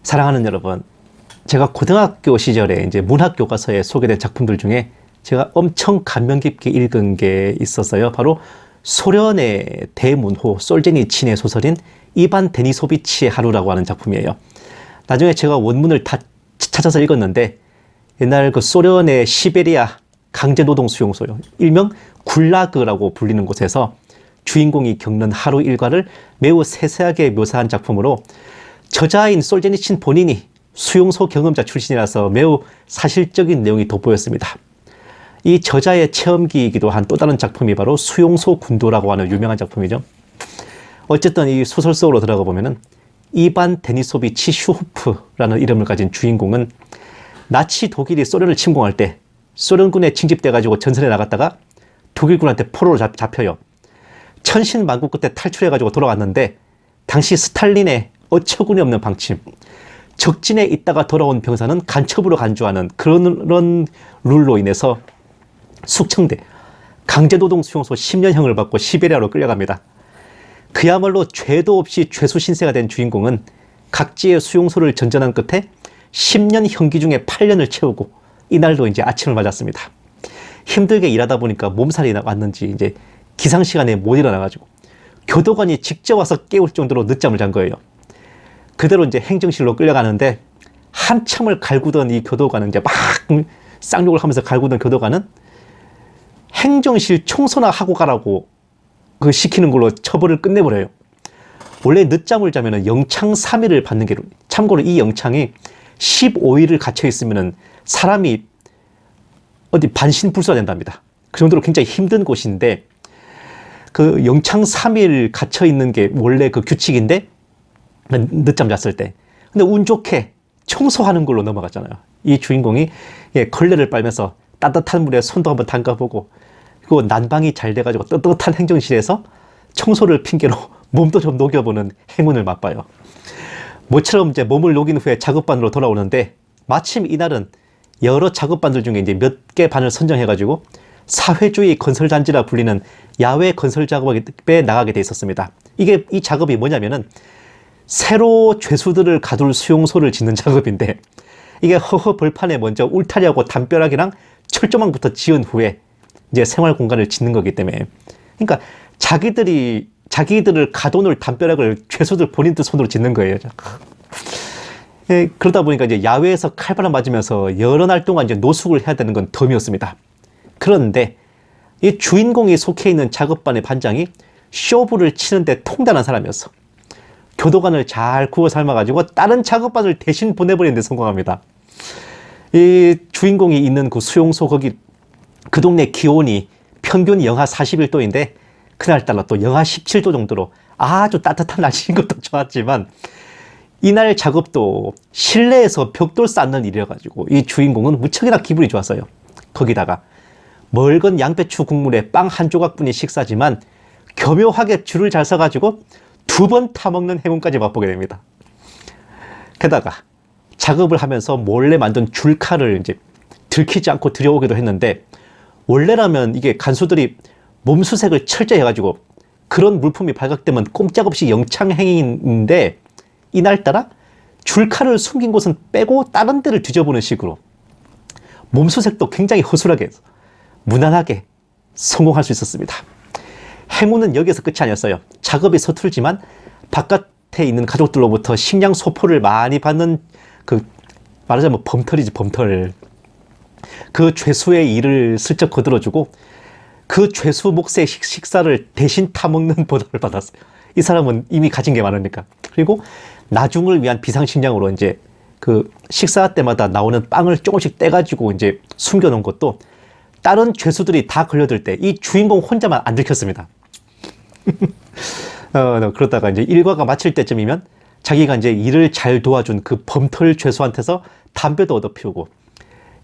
사랑하는 여러분, 제가 고등학교 시절에 이제 문학 교과서에 소개된 작품들 중에 제가 엄청 감명 깊게 읽은 게 있었어요. 바로 소련의 대문호 솔제니친의 소설인 이반 데니소비치의 하루라고 하는 작품이에요. 나중에 제가 원문을 다 찾아서 읽었는데, 옛날 그 소련의 시베리아 강제노동 수용소요, 일명 굴라그라고 불리는 곳에서 주인공이 겪는 하루 일과를 매우 세세하게 묘사한 작품으로, 저자인 솔제니친 본인이 수용소 경험자 출신이라서 매우 사실적인 내용이 돋보였습니다. 이 저자의 체험기이기도 한 또 다른 작품이 바로 수용소 군도라고 하는 유명한 작품이죠. 어쨌든 이 소설 속으로 들어가 보면은 이반 데니소비치 슈후프라는 이름을 가진 주인공은 나치 독일이 소련을 침공할 때 소련군에 징집돼 가지고 전선에 나갔다가 독일군한테 포로로 잡혀요. 천신만고 끝에 탈출해 가지고 돌아왔는데, 당시 스탈린의 어처구니 없는 방침, 적진에 있다가 돌아온 병사는 간첩으로 간주하는 그런 룰로 인해서 숙청돼 강제노동 수용소 10년형을 받고 시베리아로 끌려갑니다. 그야말로 죄도 없이 죄수 신세가 된 주인공은 각지의 수용소를 전전한 끝에 10년 형기 중에 8년을 채우고 이날도 이제 아침을 맞았습니다. 힘들게 일하다 보니까 몸살이 왔는지 이제 기상 시간에 못 일어나가지고 교도관이 직접 와서 깨울 정도로 늦잠을 잔 거예요. 그대로 이제 행정실로 끌려가는데, 한참을 갈구던 이 교도관은 이제 막 쌍욕을 하면서 갈구던 교도관은 행정실 청소나 하고 가라고 그 시키는 걸로 처벌을 끝내버려요. 원래 늦잠을 자면은 영창 3일을 받는 게, 참고로 이 영창이 15일을 갇혀 있으면은 사람이 어디 반신불수가 된답니다. 그 정도로 굉장히 힘든 곳인데, 그 영창 3일 갇혀 있는 게 원래 그 규칙인데, 늦잠 잤을 때. 근데 운 좋게 청소하는 걸로 넘어갔잖아요. 이 주인공이 걸레를 빨면서 따뜻한 물에 손도 한번 담가보고, 그리고 난방이 잘 돼가지고 뜨뜻한 행정실에서 청소를 핑계로 몸도 좀 녹여보는 행운을 맛봐요. 모처럼 이제 몸을 녹인 후에 작업반으로 돌아오는데, 마침 이날은 여러 작업반들 중에 이제 몇 개 반을 선정해가지고 사회주의 건설단지라 불리는 야외 건설 작업에 나가게 돼 있었습니다. 이 작업이 뭐냐면은 새로 죄수들을 가둘 수용소를 짓는 작업인데, 이게 허허 벌판에 먼저 울타리하고 담벼락이랑 철조망부터 지은 후에 이제 생활 공간을 짓는 거기 때문에, 그러니까 자기들을 가둬놓을 담벼락을 죄수들 본인들 손으로 짓는 거예요. 그러다 보니까 이제 야외에서 칼바람 맞으면서 여러 날 동안 이제 노숙을 해야 되는 건 덤이었습니다. 그런데 이 주인공이 속해 있는 작업반의 반장이 쇼부를 치는데 통달한 사람이었어. 교도관을 잘 구워 삶아가지고 다른 작업반을 대신 보내버리는 데 성공합니다. 이 주인공이 있는 그 수용소, 거기 그 동네 기온이 평균 영하 41도인데 그날따라 또 영하 17도 정도로 아주 따뜻한 날씨인 것도 좋았지만, 이날 작업도 실내에서 벽돌 쌓는 일이어가지고 이 주인공은 무척이나 기분이 좋았어요. 거기다가 멀건 양배추 국물에 빵 한 조각뿐인 식사지만 교묘하게 줄을 잘 서가지고 2번 타먹는 행운까지 맛보게 됩니다. 게다가 작업을 하면서 몰래 만든 줄칼을 이제 들키지 않고 들여오기도 했는데, 원래라면 이게 간수들이 몸수색을 철저히 해가지고 그런 물품이 발각되면 꼼짝없이 영창행위인데, 이날따라 줄칼을 숨긴 곳은 빼고 다른 데를 뒤져보는 식으로 몸수색도 굉장히 허술하게 해서 무난하게 성공할 수 있었습니다. 행운은 여기서 끝이 아니었어요. 작업이 서툴지만 바깥에 있는 가족들로부터 식량 소포를 많이 받는, 그 말하자면 범털이지, 범털. 그 죄수의 일을 슬쩍 거들어주고 그 죄수 몫의 식사를 대신 타먹는 보답을 받았어요. 이 사람은 이미 가진 게 많으니까. 그리고 나중을 위한 비상식량으로 이제 그 식사 때마다 나오는 빵을 조금씩 떼가지고 이제 숨겨놓은 것도 다른 죄수들이 다 걸려들 때 이 주인공 혼자만 안 들켰습니다. 그러다가 이제 일과가 마칠 때쯤이면 자기가 이제 일을 잘 도와준 그 범털 죄수한테서 담배도 얻어 피우고,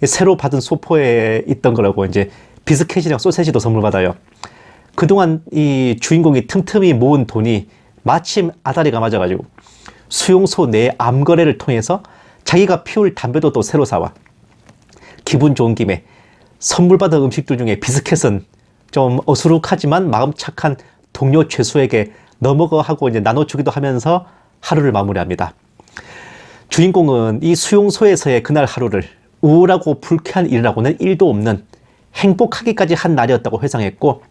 새로 받은 소포에 있던 거라고 이제 비스켓이랑 소세지도 선물 받아요. 그동안 이 주인공이 틈틈이 모은 돈이 마침 아다리가 맞아가지고 수용소 내 암거래를 통해서 자기가 피울 담배도 또 새로 사와. 기분 좋은 김에 선물 받은 음식들 중에 비스켓은 좀 어수룩하지만 마음 착한 동료 죄수에게 너먹어 하고 이제 나눠주기도 하면서 하루를 마무리합니다. 주인공은 이 수용소에서의 그날 하루를 우울하고 불쾌한 일이라고는 1도 없는 행복하기까지 한 날이었다고 회상했고,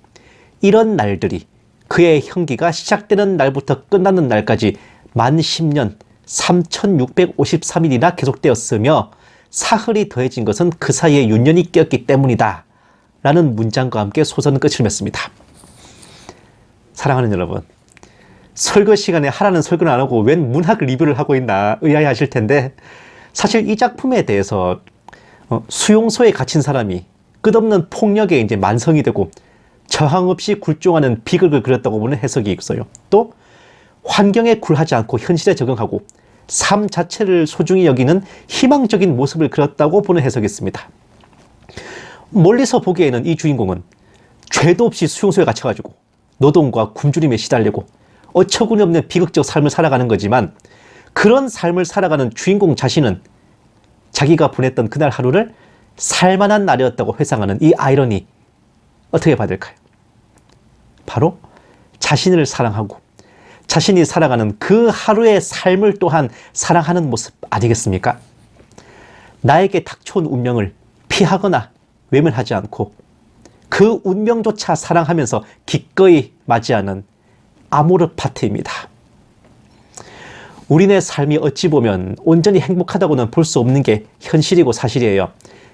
이런 날들이 그의 형기가 시작되는 날부터 끝나는 날까지 만 10년 3653일이나 계속되었으며 사흘이 더해진 것은 그 사이에 윤년이 끼었기 때문이다 라는 문장과 함께 소설은 끝을 맺습니다. 사랑하는 여러분, 설교 시간에 하라는 설교는 안 하고 웬 문학 리뷰를 하고 있나 의아해하실 텐데, 사실 이 작품에 대해서 수용소에 갇힌 사람이 끝없는 폭력에 이제 만성이 되고 저항 없이 굴종하는 비극을 그렸다고 보는 해석이 있어요. 또 환경에 굴하지 않고 현실에 적응하고 삶 자체를 소중히 여기는 희망적인 모습을 그렸다고 보는 해석이 있습니다. 멀리서 보기에는 이 주인공은 죄도 없이 수용소에 갇혀가지고 노동과 굶주림에 시달리고 어처구니 없는 비극적 삶을 살아가는 거지만, 그런 삶을 살아가는 주인공 자신은 자기가 보냈던 그날 하루를 살만한 날이었다고 회상하는 이 아이러니, 어떻게 봐야 될까요? 바로 자신을 사랑하고 자신이 살아가는 그 하루의 삶을 또한 사랑하는 모습 아니겠습니까? 나에게 닥쳐온 운명을 피하거나 외면하지 않고 그 운명조차 사랑하면서 기꺼이 맞이하는 아모르 파티입니다. 우리네 삶이 어찌 보면 온전히 행복하다고는 볼 수 없는 게 현실이고 사실이에요.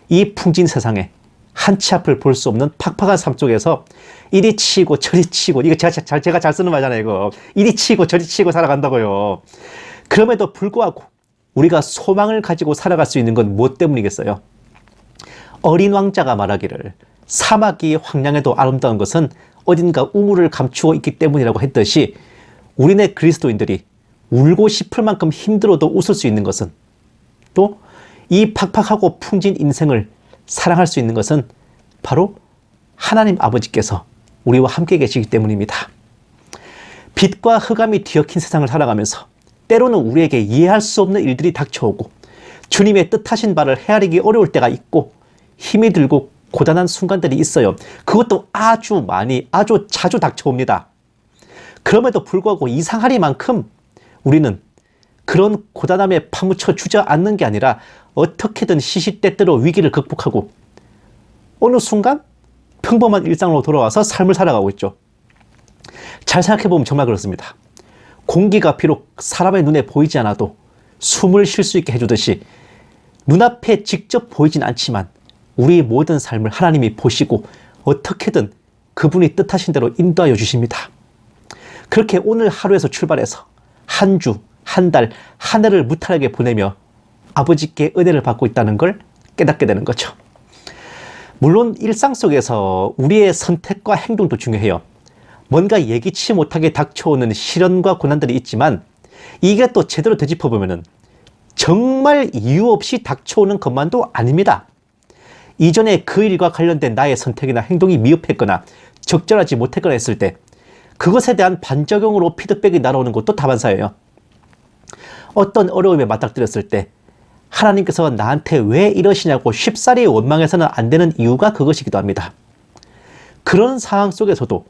이 풍진 세상에 한 치 앞을 볼 수 없는 팍팍한 삶 속에서 이리 치고 저리 치고, 이거 제가 잘 쓰는 말잖아요. 이거 이리 치고 저리 치고 살아간다고요. 그럼에도 불구하고 우리가 소망을 가지고 살아갈 수 있는 건 무엇 때문이겠어요? 어린 왕자가 말하기를 사막이 황량해도 아름다운 것은 어딘가 우물을 감추고 있기 때문이라고 했듯이, 우리네 그리스도인들이 울고 싶을 만큼 힘들어도 웃을 수 있는 것은, 또 이 팍팍하고 풍진 인생을 사랑할 수 있는 것은 바로 하나님 아버지께서 우리와 함께 계시기 때문입니다. 빛과 흑암이 뒤엉킨 세상을 살아가면서 때로는 우리에게 이해할 수 없는 일들이 닥쳐오고 주님의 뜻하신 바를 헤아리기 어려울 때가 있고 힘이 들고 고단한 순간들이 있어요. 그것도 아주 많이, 아주 자주 닥쳐옵니다. 그럼에도 불구하고 이상하리만큼 우리는 그런 고단함에 파묻혀 주저앉는 게 아니라 어떻게든 시시때때로 위기를 극복하고 어느 순간 평범한 일상으로 돌아와서 삶을 살아가고 있죠. 잘 생각해보면 정말 그렇습니다. 공기가 비록 사람의 눈에 보이지 않아도 숨을 쉴 수 있게 해주듯이 눈앞에 직접 보이진 않지만 우리 모든 삶을 하나님이 보시고 어떻게든 그분이 뜻하신 대로 인도하여 주십니다. 그렇게 오늘 하루에서 출발해서 한 주, 한 달, 한 해를 무탈하게 보내며 아버지께 은혜를 받고 있다는 걸 깨닫게 되는 거죠. 물론 일상 속에서 우리의 선택과 행동도 중요해요. 뭔가 예기치 못하게 닥쳐오는 시련과 고난들이 있지만 이게 또 제대로 되짚어보면 정말 이유 없이 닥쳐오는 것만도 아닙니다. 이전에 그 일과 관련된 나의 선택이나 행동이 미흡했거나 적절하지 못했거나 했을 때 그것에 대한 반작용으로 피드백이 날아오는 것도 다반사예요. 어떤 어려움에 맞닥뜨렸을 때 하나님께서 나한테 왜 이러시냐고 쉽사리 원망해서는 안 되는 이유가 그것이기도 합니다. 그런 상황 속에서도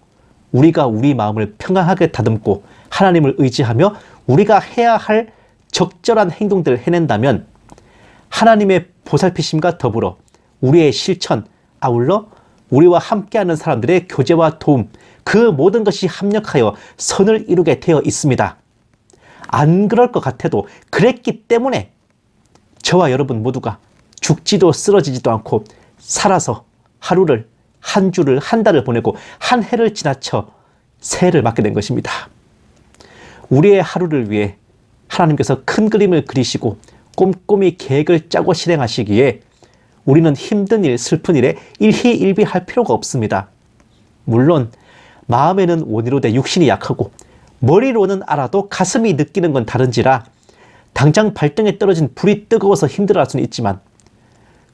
우리가 우리 마음을 평안하게 다듬고 하나님을 의지하며 우리가 해야 할 적절한 행동들을 해낸다면 하나님의 보살피심과 더불어 우리의 실천, 아울러 우리와 함께하는 사람들의 교제와 도움, 그 모든 것이 합력하여 선을 이루게 되어 있습니다. 안 그럴 것 같아도 그랬기 때문에 저와 여러분 모두가 죽지도 쓰러지지도 않고 살아서 하루를, 한 주를, 한 달을 보내고 한 해를 지나쳐 새해를 맞게 된 것입니다. 우리의 하루를 위해 하나님께서 큰 그림을 그리시고 꼼꼼히 계획을 짜고 실행하시기에 우리는 힘든 일, 슬픈 일에 일희일비할 필요가 없습니다. 물론 마음에는 원이로 돼 육신이 약하고 머리로는 알아도 가슴이 느끼는 건 다른지라 당장 발등에 떨어진 불이 뜨거워서 힘들어할 수는 있지만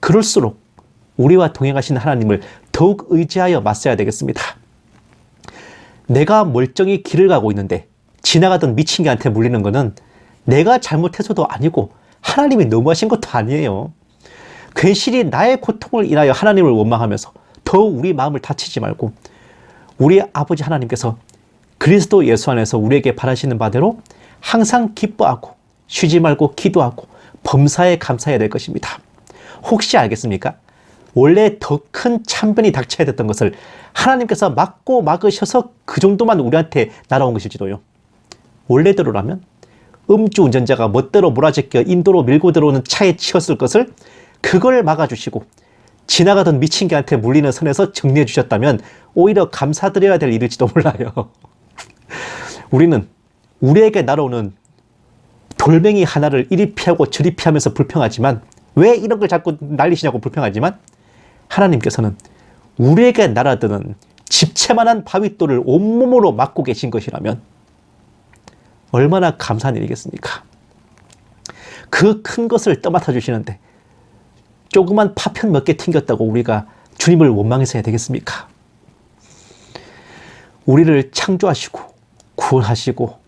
그럴수록 우리와 동행하시는 하나님을 더욱 의지하여 맞서야 되겠습니다. 내가 멀쩡히 길을 가고 있는데 지나가던 미친 개한테 물리는 거는 내가 잘못해서도 아니고 하나님이 너무하신 것도 아니에요. 괜시리 나의 고통을 인하여 하나님을 원망하면서 더욱 우리 마음을 다치지 말고 우리 아버지 하나님께서 그리스도 예수 안에서 우리에게 바라시는 바대로 항상 기뻐하고 쉬지 말고 기도하고 범사에 감사해야 될 것입니다. 혹시 알겠습니까? 원래 더 큰 참변이 닥쳐야 됐던 것을 하나님께서 막고 막으셔서 그 정도만 우리한테 날아온 것일지도요. 원래대로라면 음주운전자가 멋대로 몰아제껴 인도로 밀고 들어오는 차에 치였을 것을 그걸 막아주시고 지나가던 미친 개한테 물리는 선에서 정리해 주셨다면 오히려 감사드려야 될 일일지도 몰라요. 우리는 우리에게 날아오는 돌멩이 하나를 이리 피하고 저리 피하면서 불평하지만, 왜 이런 걸 자꾸 날리시냐고 불평하지만, 하나님께서는 우리에게 날아드는 집채만한 바윗돌을 온몸으로 막고 계신 것이라면 얼마나 감사한 일이겠습니까? 그 큰 것을 떠맡아 주시는데 조그만 파편 몇 개 튕겼다고 우리가 주님을 원망해서 해야 되겠습니까? 우리를 창조하시고 구원하시고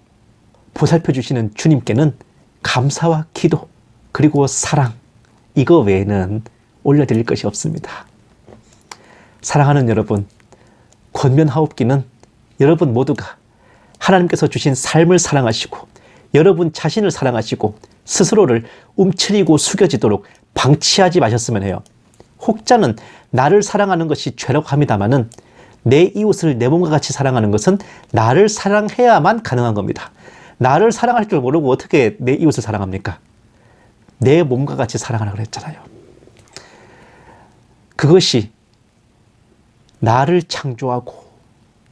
보살펴 주시는 주님께는 감사와 기도 그리고 사랑, 이거 외에는 올려드릴 것이 없습니다. 사랑하는 여러분, 권면하옵기는 여러분 모두가 하나님께서 주신 삶을 사랑하시고 여러분 자신을 사랑하시고 스스로를 움츠리고 숙여지도록 방치하지 마셨으면 해요. 혹자는 나를 사랑하는 것이 죄라고 합니다마는 내 이웃을 내 몸과 같이 사랑하는 것은 나를 사랑해야만 가능한 겁니다. 나를 사랑할 줄 모르고 어떻게 내 이웃을 사랑합니까? 내 몸과 같이 사랑하라고 그랬잖아요. 그것이 나를 창조하고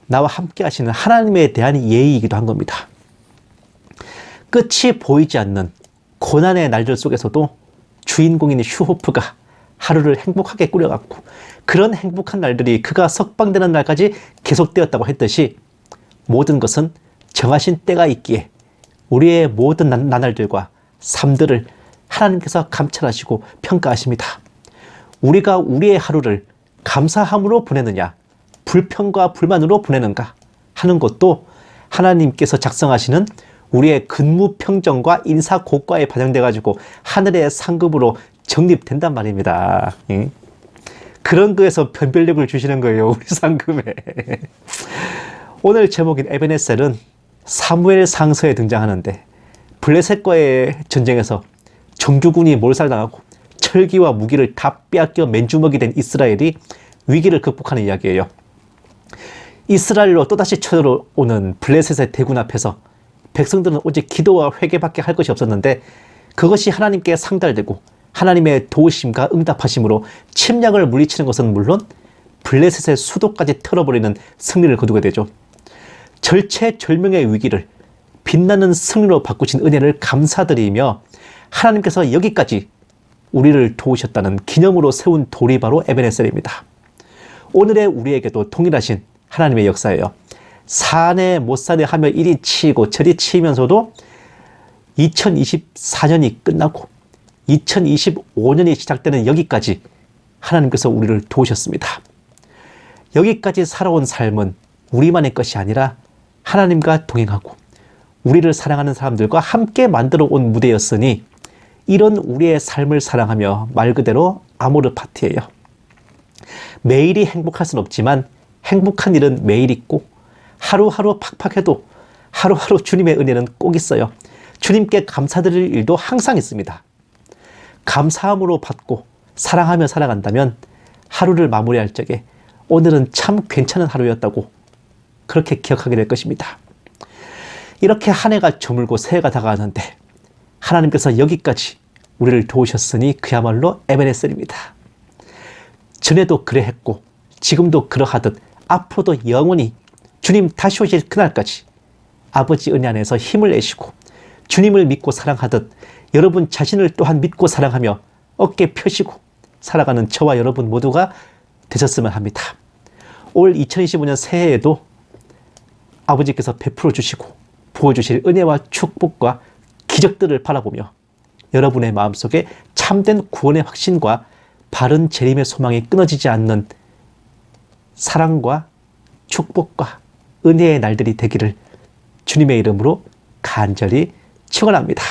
나와 함께 하시는 하나님에 대한 예의이기도 한 겁니다. 끝이 보이지 않는 고난의 날들 속에서도 주인공인 슈호프가 하루를 행복하게 꾸려갔고 그런 행복한 날들이 그가 석방되는 날까지 계속되었다고 했듯이 모든 것은 정하신 때가 있기에 우리의 모든 나날들과 삶들을 하나님께서 감찰하시고 평가하십니다. 우리가 우리의 하루를 감사함으로 보내느냐 불평과 불만으로 보내는가 하는 것도 하나님께서 작성하시는 우리의 근무평정과 인사고과에 반영돼 가지고 하늘의 상급으로 적립된단 말입니다. 그런 거에서 변별력을 주시는 거예요, 우리 상급에. 오늘 제목인 에베네셀은 사무엘 상서에 등장하는데 블레셋과의 전쟁에서 정규군이 몰살당하고 철기와 무기를 다 빼앗겨 맨주먹이 된 이스라엘이 위기를 극복하는 이야기예요. 이스라엘로 또다시 쳐들어오는 블레셋의 대군 앞에서 백성들은 오직 기도와 회개밖에 할 것이 없었는데 그것이 하나님께 상달되고 하나님의 도우심과 응답하심으로 침략을 물리치는 것은 물론 블레셋의 수도까지 털어버리는 승리를 거두게 되죠. 절체절명의 위기를 빛나는 승리로 바꾸신 은혜를 감사드리며 하나님께서 여기까지 우리를 도우셨다는 기념으로 세운 돌이 바로 에베네셀입니다. 오늘의 우리에게도 동일하신 하나님의 역사예요. 사네 못 사네 하며 이리 치이고 저리 치이면서도 2024년이 끝나고 2025년이 시작되는 여기까지 하나님께서 우리를 도우셨습니다. 여기까지 살아온 삶은 우리만의 것이 아니라 하나님과 동행하고 우리를 사랑하는 사람들과 함께 만들어 온 무대였으니 이런 우리의 삶을 사랑하며 말 그대로 아모르 파티예요. 매일이 행복할 순 없지만 행복한 일은 매일 있고 하루하루 팍팍해도 하루하루 주님의 은혜는 꼭 있어요. 주님께 감사드릴 일도 항상 있습니다. 감사함으로 받고 사랑하며 살아간다면 하루를 마무리할 적에 오늘은 참 괜찮은 하루였다고 그렇게 기억하게 될 것입니다. 이렇게 한 해가 저물고 새해가 다가가는데 하나님께서 여기까지 우리를 도우셨으니 그야말로 에베네셀입니다. 전에도 그래 했고 지금도 그러하듯 앞으로도 영원히 주님 다시 오실 그날까지 아버지 은혜 안에서 힘을 내시고 주님을 믿고 사랑하듯 여러분 자신을 또한 믿고 사랑하며 어깨 펴시고 살아가는 저와 여러분 모두가 되셨으면 합니다. 올 2025년 새해에도 아버지께서 베풀어 주시고 부어주실 은혜와 축복과 기적들을 바라보며 여러분의 마음속에 참된 구원의 확신과 바른 재림의 소망이 끊어지지 않는 사랑과 축복과 은혜의 날들이 되기를 주님의 이름으로 간절히 축원합니다.